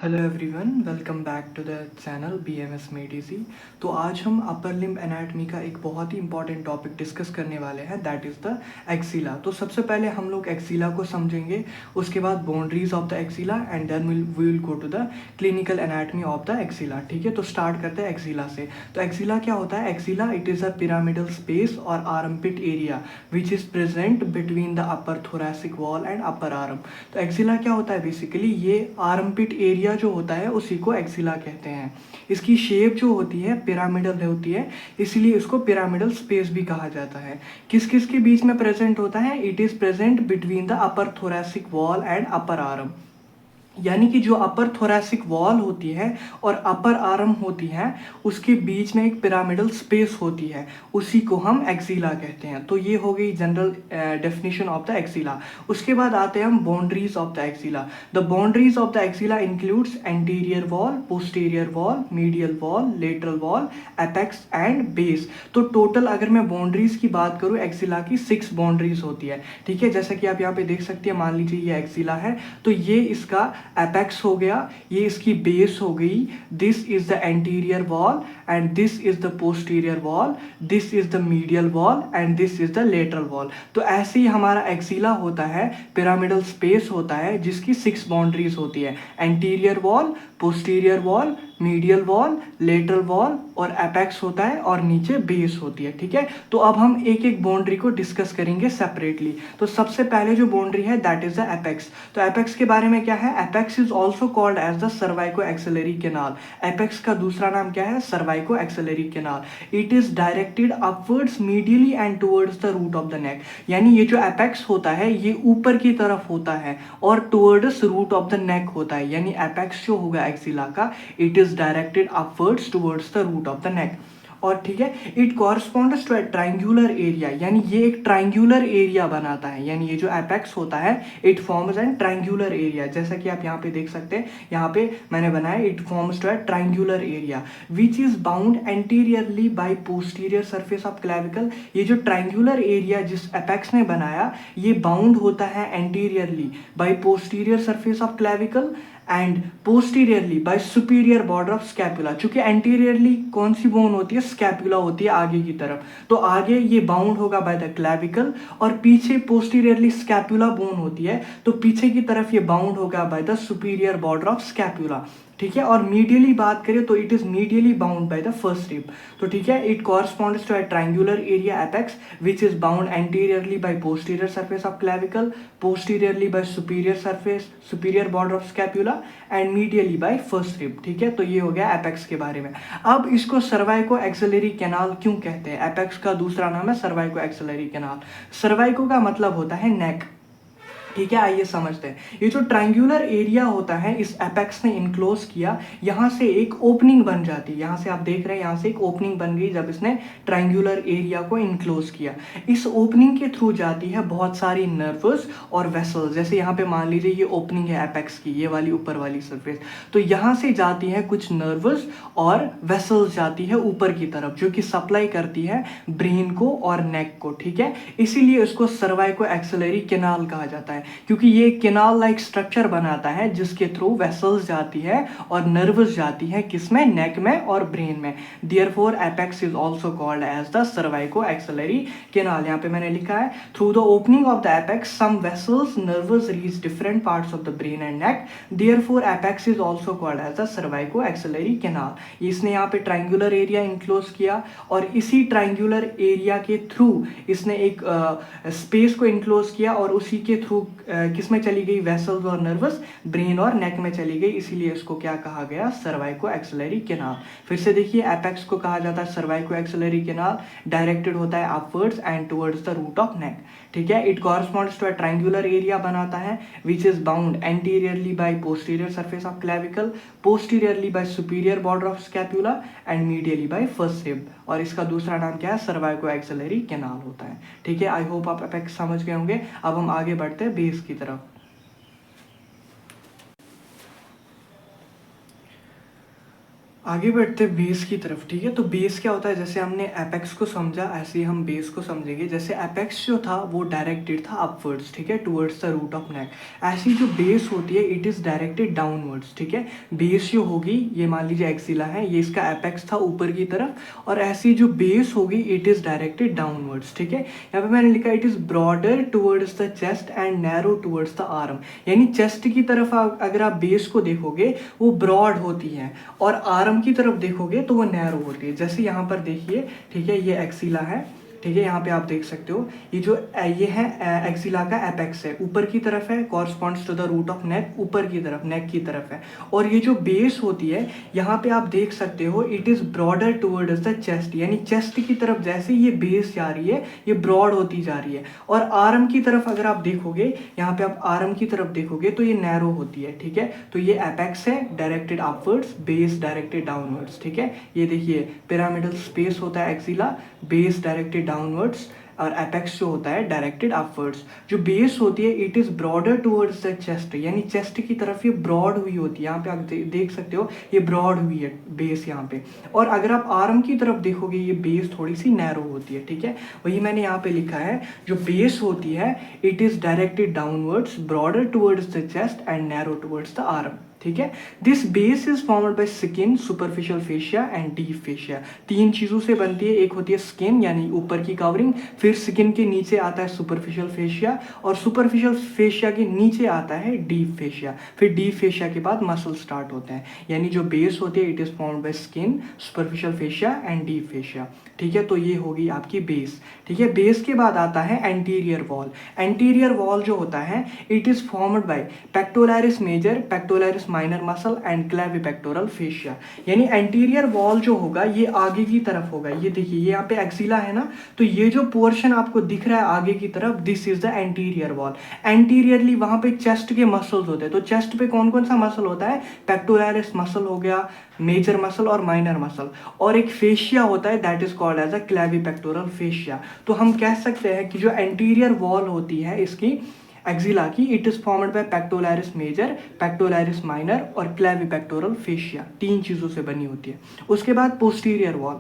Hello everyone, welcome back to the channel BMS made easy. तो आज हम upper limb anatomy का एक बहुत ही इंपॉर्टेंट टॉपिक डिस्कस करने वाले हैं, दैट इज़ द एक्सिला। तो सबसे पहले हम लोग एक्सिला को समझेंगे, उसके बाद boundaries of the axilla and then we will go to the clinical anatomy of the axilla. ठीक है, तो स्टार्ट करते हैं एक्सिला से। तो एक्सिला क्या होता है? Axilla it is a pyramidal space और armpit area which is present between the upper thoracic wall and upper arm. तो एक्सिला क्या होता है? बेसिकली ये आर्मपिट एरिया जो होता है उसी को एक्सिला कहते हैं। इसकी शेप जो होती है पिरामिडल होती है, इसीलिए इसको पिरामिडल स्पेस भी कहा जाता है। किस किस के बीच में प्रेजेंट होता है? It is present between the upper thoracic wall and upper arm. यानी कि जो अपर थोरैसिक वॉल होती है और अपर आर्म होती है, उसके बीच में एक पिरामिडल स्पेस होती है, उसी को हम एक्सिला कहते हैं। तो ये हो गई general definition of the axilla. उसके बाद आते हैं हम boundaries of the axilla. The boundaries of the axilla includes anterior wall, posterior wall, medial wall, lateral wall, apex and base. तो टोटल अगर मैं बाउंड्रीज की बात करूँ एक्सिला की 6 बाउंड्रीज होती है। ठीक है, जैसा कि आप यहाँ पे देख सकते हैं, मान लीजिए ये एक्सिला है, तो ये इसका एपेक्स हो गया, ये इसकी बेस हो गई, this is the anterior wall and this is the posterior wall, this is the medial wall and this is the lateral wall. तो ऐसे ही हमारा एक्सिला होता है, पिरामिडल स्पेस होता है जिसकी 6 बाउंड्रीज होती है, anterior wall, posterior wall, medial wall, lateral wall और एपेक्स होता है और नीचे बेस होती है। ठीक है, तो अब हम एक एक बाउंड्री को डिस्कस करेंगे सेपरेटली। तो सबसे पहले जो बाउंड्री है दैट इज द एपेक्स। तो एपेक्स के बारे में क्या है? Apex is also called as the cervico axillary canal. Apex का दूसरा नाम क्या है? Cervico axillary canal. It is directed upwards medially and towards the root of the neck. यानी ये जो एपेक्स होता है ये ऊपर की तरफ होता है और towards root of the neck होता है। यानी एपेक्स जो होगा एक्सिला का, it is directed upwards towards the root of the neck. और ठीक है, it corresponds to a triangular area, यानी ये एक ट्राइंगुलर एरिया बनाता है। यानी ये जो एपेक्स होता है it forms an triangular area, जैसा कि आप यहाँ पे देख सकते हैं, यहाँ पे मैंने बनाया it forms to a triangular area which is bound anteriorly by posterior surface of clavicle. ये जो ट्राइंगुलर एरिया जिस एपेक्स ने बनाया ये बाउंड होता है anteriorly by posterior surface of clavicle and posteriorly by superior border of scapula. चूंकि anteriorly कौन सी बोन होती है? स्कैपुला होती है आगे की तरफ, तो आगे ये बाउंड होगा बाय द क्लैविकल और पीछे पोस्टीरियरली स्कैपुला बोन होती है, तो पीछे की तरफ ये बाउंड होगा by the superior border of scapula. ठीक है, और मीडियली बात करें तो it is medially bound by the first rib. तो ठीक है, it corresponds to a triangular area apex which is bound anteriorly by posterior surface of clavicle, posteriorly by superior surface superior border of scapula and medially by first rib. ठीक है, तो ये हो गया apex के बारे में। अब इसको सर्वाइको एक्सेलरी कैनाल क्यों कहते हैं? एपेक्स का दूसरा नाम है सर्वाइको एक्सेलरी कैनाल। सर्वाइको का मतलब होता है नेक। ठीक है, आइए समझते हैं। ये जो ट्रायंगुलर एरिया होता है इस एपेक्स ने इनक्लोज किया, यहाँ से एक ओपनिंग बन जाती है। यहाँ से आप देख रहे हैं, यहाँ से एक ओपनिंग बन गई जब इसने ट्रायंगुलर एरिया को इनक्लोज किया। इस ओपनिंग के थ्रू जाती है बहुत सारी नर्व्स और वेसल्स। जैसे यहाँ पे मान लीजिए ये ओपनिंग है एपेक्स की, ये वाली ऊपर वाली सरफेस, तो यहाँ से जाती है कुछ नर्व्स और वेसल्स जाती है ऊपर की तरफ, जो कि सप्लाई करती है ब्रेन को और नेक को। ठीक है, इसीलिए इसको सर्वाइको एक्सेलरी कैनाल कहा जाता है, क्योंकि ये कैनाल लाइक स्ट्रक्चर बनाता है जिसके थ्रू वेसल्स जाती है और नर्व्स जाती है, किसमें? नेक में और ब्रेन में। Therefore apex is also called as the cervico axillary canal. यहाँ पे मैंने लिखा है through the opening of the apex some vessels nerves reach different parts of the brain and neck, therefore apex is also called as the cervico axillary canal. इसने यहाँ पे triangular area enclose किया और इसी ट्रायंगुलर एरिया के through इसने एक space को इंक्लोज किया और उसी के थ्रू किसमें चली गई? वेसल्स और नर्वस ब्रेन और नेक में चली गई, इसीलिए इसको क्या कहा गया? सर्वाइको एक्सेलरी कैनाल। फिर से देखिए, एपेक्स को कहा जाता है सर्वाइको एक्सेलरी कैनाल, डायरेक्टेड होता है upwards and towards the root of neck. ठीक है, it corresponds to a triangular area बनाता है which is bound anteriorly by posterior surface of clavicle, posteriorly by superior border of scapula and medially by first rib. और इसका दूसरा नाम क्या है? सर्वाइको एक्सेलरी कैनाल होता है। ठीक है, आई होप आप एपेक्स समझ गए होंगे। अब हम आगे बढ़ते हैं बेस की तरफ। आगे बढ़ते हैं बेस की तरफ, ठीक है। तो बेस क्या होता है, जैसे हमने एपेक्स को समझा ऐसे ही हम बेस को समझेंगे। जैसे एपेक्स जो था वो डायरेक्टेड था अपवर्ड्स, ठीक है, towards the root of neck. ऐसी जो बेस होती है इट इज़ डायरेक्टेड डाउनवर्ड्स, ठीक है। बेस जो होगी ये मान लीजिए एक्सिला है, ये इसका एपेक्स था ऊपर की तरफ, और ऐसी जो बेस होगी इट इज़ डायरेक्टेड डाउनवर्ड्स, ठीक है। यहाँ पे मैंने लिखा it is broader towards the chest and narrow towards the arm. यानी चेस्ट की तरफ अगर आप बेस को देखोगे वो ब्रॉड होती है, और आर्म की तरफ देखोगे तो वो नैरो होती है। जैसे यहाँ पर देखिए, ठीक है, ये एक्सिला है, ठीक है, यहाँ पे आप देख सकते हो ये है एक्सिला का एपेक्स है, ऊपर की तरफ है, corresponds to the root of neck, ऊपर की तरफ नेक की तरफ है। और ये जो बेस होती है यहाँ पे आप देख सकते हो it is broader towards the chest, यानी चेस्ट की तरफ जैसे ये बेस जा रही है ये ब्रॉड होती जा रही है। और आर्म की तरफ अगर आप देखोगे, यहाँ पे आप आर्म की तरफ देखोगे तो ये नैरो होती है, ठीक है। तो ये एपेक्स है directed upwards, base directed downwards, ठीक है। ये देखिए पिरामिडल स्पेस होता है एक्सिला, बेस डायरेक्टेड डाउनवर्ड्स, और एपेक्स जो होता है डायरेक्टेड अपवर्ड्स। जो बेस होती है it is broader towards the chest, यानी चेस्ट की तरफ ये ब्रॉड हुई होती है। यहाँ पे आप देख सकते हो ये ब्रॉड हुई है बेस यहाँ पे। और अगर आप आर्म की तरफ देखोगे ये बेस थोड़ी सी नैरो होती है, ठीक है। वही मैंने यहाँ पे लिखा है, जो बेस होती है it is directed downwards, broader towards the chest and narrow towards the arm, ठीक है। This base is formed by skin, superficial fascia and deep fascia. तीन चीज़ों से बनती है, एक होती है स्किन यानी ऊपर की कवरिंग, फिर स्किन के नीचे आता है सुपरफिशियल फेशिया, और सुपरफिशियल फेशिया के नीचे आता है डीप फेशिया, फिर डीप फेशिया के बाद मसल स्टार्ट होते हैं। यानी जो बेस होती है it is formed by skin, superficial fascia and deep fascia, ठीक है। तो ये होगी आपकी बेस, ठीक है। बेस के बाद आता है एंटीरियर वॉल। एंटीरियर वॉल जो होता है it is formed by pectoralis major, pectoralis minor muscle and clavipectoral fascia. यानी एंटीरियर वॉल जो होगा ये आगे की तरफ होगा। ये देखिए ये यहाँ पे एक्सिला है ना, तो ये जो पोर्शन आपको दिख रहा है आगे की तरफ this is the anterior wall. Anteriorly वहाँ पे चेस्ट के मसल्स होते हैं। तो चेस्ट पे कौन कौन सा मसल होता है, पेक्टोलरिस मसल हो गया, मेजर मसल और माइनर मसल, और एक फेशिया होता है that is called as a clavipectoral fascia. तो हम कह सकते हैं कि जो एंटीरियर वॉल होती है इसकी एक्सिला की it is formed by pectoralis major, pectoralis minor और क्लेविपेक्टोरल फेशिया, तीन चीज़ों से बनी होती है। उसके बाद पोस्टीरियर वॉल।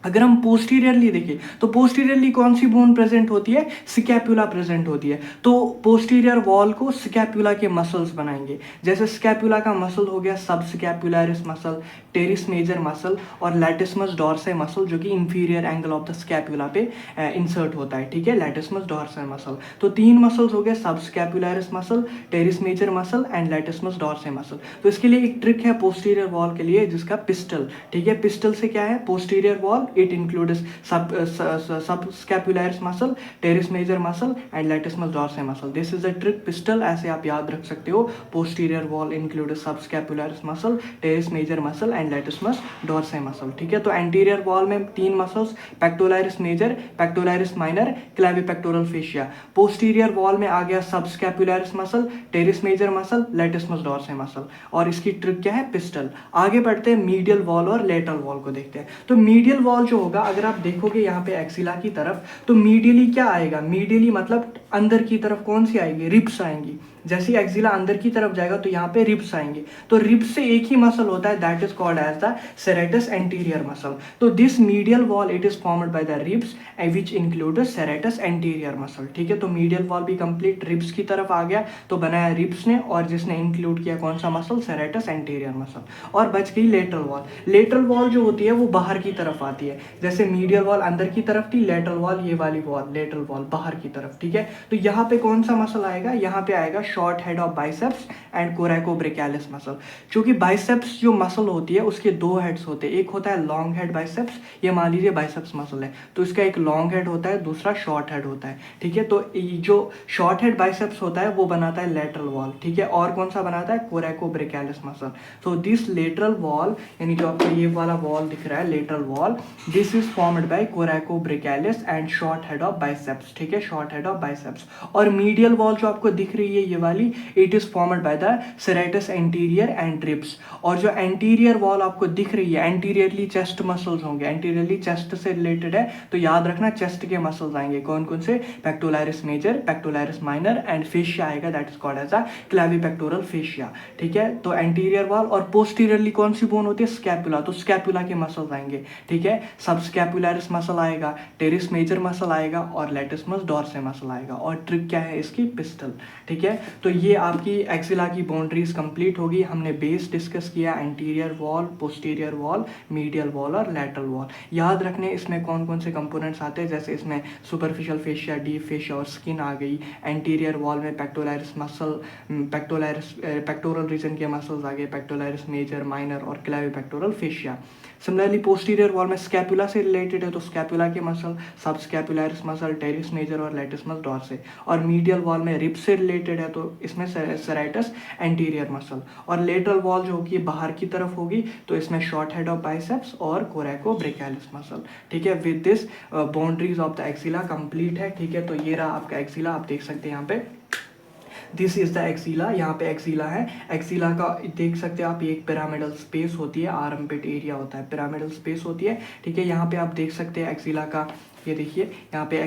अगर हम पोस्टीरियरली देखें तो पोस्टीरियरली कौन सी बोन प्रेजेंट होती है, स्कैपुला प्रेजेंट होती है। तो पोस्टीरियर वॉल को स्कैपुला के मसल्स बनाएंगे। जैसे स्कैपुला का मसल हो गया सब scapularis muscle, teres major muscle और लैटिसमस डॉर्साई मसल जो कि inferior angle of the scapula पे इंसर्ट होता है, ठीक है, लैटिसमस डॉर्साई मसल। तो तीन मसल्स हो गए, subscapularis muscle, teres major muscle and latissimus dorsi muscle. तो इसके लिए एक ट्रिक है पोस्टीरियर वॉल के लिए जिसका पिस्टल, ठीक है। पिस्टल से क्या है, posterior wall it includes subscapularis muscle, teres major muscle and latissimus dorsi muscle. This is the trick pistol, ऐसे आप याद रख सकते हो। posterior wall includes subscapularis muscle, teres major muscle and latissimus dorsi muscle, ठीक है। तो anterior wall में तीन muscles, pectoralis major, pectoralis minor, clavipectoral fascia। posterior wall में आ गया subscapularis muscle, teres major muscle, latissimus dorsi muscle। और इसकी trick क्या है, पिस्टल। आगे बढ़ते हैं मीडियल वॉल और लेटरल वॉल को देखते हैं। तो मीडियल वॉल जो होगा अगर आप देखोगे यहाँ पे एक्सिला की तरफ तो मीडियली क्या आएगा, मीडियली मतलब अंदर की तरफ कौन सी आएगी, रिब्स आएंगी। जैसे एक्सिला अंदर की तरफ जाएगा तो यहाँ पे रिब्स आएंगे। तो रिब्स से एक ही मसल होता है that is called as the serratus anterior muscle. तो this medial wall it is formed by the ribs which include serratus anterior muscle, ठीक है। तो मीडियल वॉल भी कंप्लीट रिब्स की तरफ आ गया, तो बनाया रिब्स ने, और जिसने इंक्लूड किया कौन सा मसल, सेरेटस एंटीरियर मसल। और बच गई लेटरल वॉल। लेटरल वॉल जो होती है वो बाहर की तरफ आती है। जैसे मीडियल वॉल अंदर की तरफ थी, लेटरल वॉल ये वाली वॉल लेटरल वॉल बाहर की तरफ, ठीक है। तो यहाँ पे कौन सा मसल आएगा, यहाँ पे आएगा short head of biceps and coracobrachialis muscle. क्योंकि बाइसेप्स जो मसल होती है उसके दो हेड्स होते हैं, एक होता है लॉन्ग हेड बाइसेप्स, ये मान लीजिए बाइसेप्स मसल है तो इसका एक लॉन्ग हेड होता है, दूसरा शॉर्ट हेड होता है, ठीक है। तो जो शॉर्ट हेड बाइसेप्स होता है वो बनाता है लेटरल वॉल, ठीक है। और कौन सा बनाता है, कोरेकोब्रेकियालिस मसल। तो दिस लेटरल वॉल यानी जो आपको ये वाला वॉल दिख रहा है lateral wall, this is formed bye coracobrachialis and short head of biceps, ठीक है, शॉर्ट हेड ऑफ बाइसेप्स। और मीडियल वॉल जो आपको दिख रही है ये वाली, it is formed by the serratus anterior and ribs. और जो एंटीरियर वॉल आपको दिख रही है, एंटीरियरली चेस्ट मसल्स होंगे, एंटीरियरली चेस्ट से रिलेटेड है तो याद रखना चेस्ट के मसल्स आएंगे। कौन कौन से? Pectoralis major, pectoralis minor and fascia आएगा, that is called as a clavipectoral fascia. ठीक है, तो एंटीरियर वॉल। और पोस्टीरियरली कौन सी बोन होती है? स्कैपुला, तो स्कैपुला के मसल्स आएंगे। ठीक है, सब स्कैपुलरिस मसल आएगा, टेरिस मेजर मसल आएगा और लेटिसमस डॉर्से मसल आएगा। और ट्रिक क्या है इसकी? पिस्टल। ठीक है, तो ये आपकी एक्सिला की बाउंड्रीज कंप्लीट होगी। हमने बेस डिस्कस किया, anterior wall, posterior wall, medial wall और लैटरल वॉल। याद रखने इसमें कौन कौन से कंपोनेंट्स आते हैं, जैसे इसमें सुपरफिशियल फेशिया, डीप फेशिया और स्किन आ गई। एंटीरियर वॉल में पेक्टोलारिस मसल, पेक्टोरल रीजन के मसल्स आ गए, पेक्टोलारिस मेजर, माइनर और clavipectoral fascia. Similarly posterior wall में स्कैपुला से रिलेटेड है तो स्कैपुला के मसल, सब स्कैपुलरिस मसल, टेरिस मेजर और लेटिसमस डॉर्से। और मीडियल वॉल में रिब से रिलेटेड है तो इसमें सेराइटस एंटीरियर मसल। और लेटरल वॉल जो होगी बाहर की तरफ होगी तो इसमें शॉर्ट हेड ऑफ बाइसेप्स और कोरेको ब्रेकियालिस मसल। ठीक है, with this boundaries of the axilla complete है। ठीक है, तो ये रहा आपका एक्सिला, आप देख सकते हैं यहाँ पे दिस इज द एक्सिला। यहाँ पे एक्सिला है, एक्सिला का देख सकते हैं आप, ये एक पिरामिडल स्पेस होती है, आर्मपिट एरिया होता है, पिरामिडल स्पेस होती है। ठीक है, यहाँ पे आप देख सकते हैं एक्सिला का, ये देखिए यहाँ पे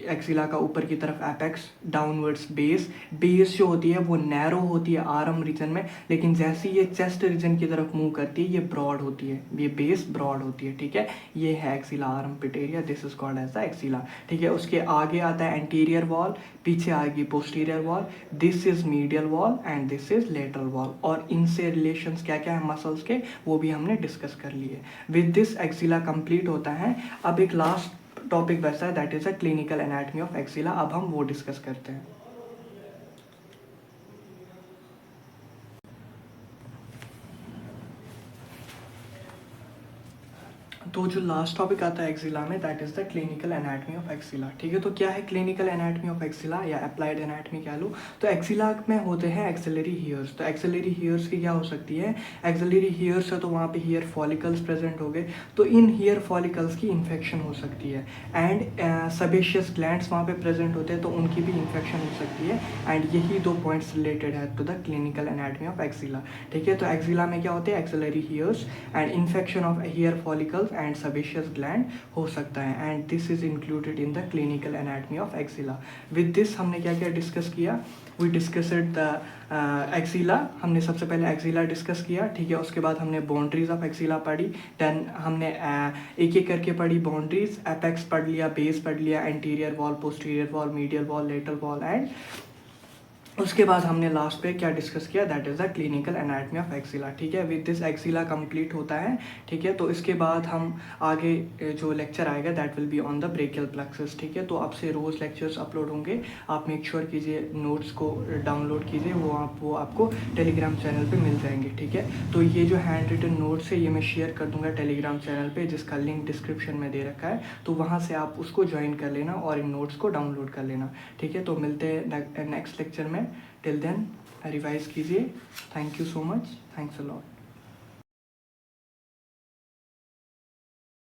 एक्सिला का ऊपर की तरफ एपेक्स, डाउनवर्ड्स बेस। बेस जो होती है वो नैरो होती है आर्म रीजन में, लेकिन जैसे ये चेस्ट रीजन की तरफ मूव करती है ये ब्रॉड होती है, ये बेस ब्रॉड होती है। ठीक है, ये है axilla armpit area, this is called as the axilla. ठीक है, उसके आगे आता है एंटीरियर वॉल, पीछे आएगी posterior wall, this is medial wall and this is lateral wall. और इनसे रिलेशंस क्या क्या है मसल्स के, वो भी हमने डिस्कस कर लिए। विद दिस एक्सिला कंप्लीट होता है। अब एक लास्ट टॉपिक वैसा है, that is a clinical anatomy of axilla. अब हम वो डिस्कस करते हैं। तो जो लास्ट टॉपिक आता है एक्सिला में, that is the clinical anatomy of axilla. ठीक है, तो क्या है क्लिनिकल एनाटॉमी ऑफ एक्सिला या अप्लाइड एनाटॉमी कह लो। तो एक्सिला में होते हैं एक्सिलरी हेयर्स। तो एक्सिलरी हेयर्स की क्या हो सकती है? एक्सिलरी हेयर्स है तो वहाँ पे हेयर फॉलिकल्स प्रेजेंट हो गए, तो इन हेयर फॉलिकल्स की इन्फेक्शन हो सकती है। एंड सेबेशियस ग्लैंड्स वहाँ पे प्रेजेंट होते हैं तो उनकी भी इन्फेक्शन हो सकती है। एंड यही दो पॉइंट्स रिलेटेड है to the clinical anatomy of axilla. ठीक है, तो एक्सिला में क्या होते हैं? Axillary hairs and infection of hair follicles and sebaceous gland हो सकता है। And this is included in the clinical anatomy of axilla. With this हमने क्या क्या डिस्कस किया? We discussed the axilla. हमने सबसे पहले एक्सिला डिस्कस किया। ठीक है, उसके बाद हमने बाउंड्रीज ऑफ एक्सिला पढ़ी। देन हमने एक एक करके पढ़ी बाउंड्रीज, एपेक्स पढ़ लिया, बेस पढ़ लिया, anterior wall, posterior wall, medial wall, lateral wall and उसके बाद हमने लास्ट पे क्या डिस्कस किया? That is the clinical anatomy of axilla. ठीक है, विद दिस एक्सिला कंप्लीट होता है। ठीक है, तो इसके बाद हम आगे जो लेक्चर आएगा that will be on the brachial plexus. ठीक है, तो आपसे रोज़ लेक्चर्स अपलोड होंगे, आप मेक श्योर कीजिए नोट्स को डाउनलोड कीजिए, वो आपको टेलीग्राम चैनल पे मिल जाएंगे। ठीक है, तो ये जो हैंड रिटन नोट्स है ये मैं शेयर कर दूंगा टेलीग्राम चैनल पे, जिसका लिंक डिस्क्रिप्शन में दे रखा है, तो वहाँ से आप उसको ज्वाइन कर लेना और इन नोट्स को डाउनलोड कर लेना। ठीक है, तो मिलते हैं नेक्स्ट लेक्चर में। टिल देन रिवाइज कीजिए। Thank you so much, thanks a lot.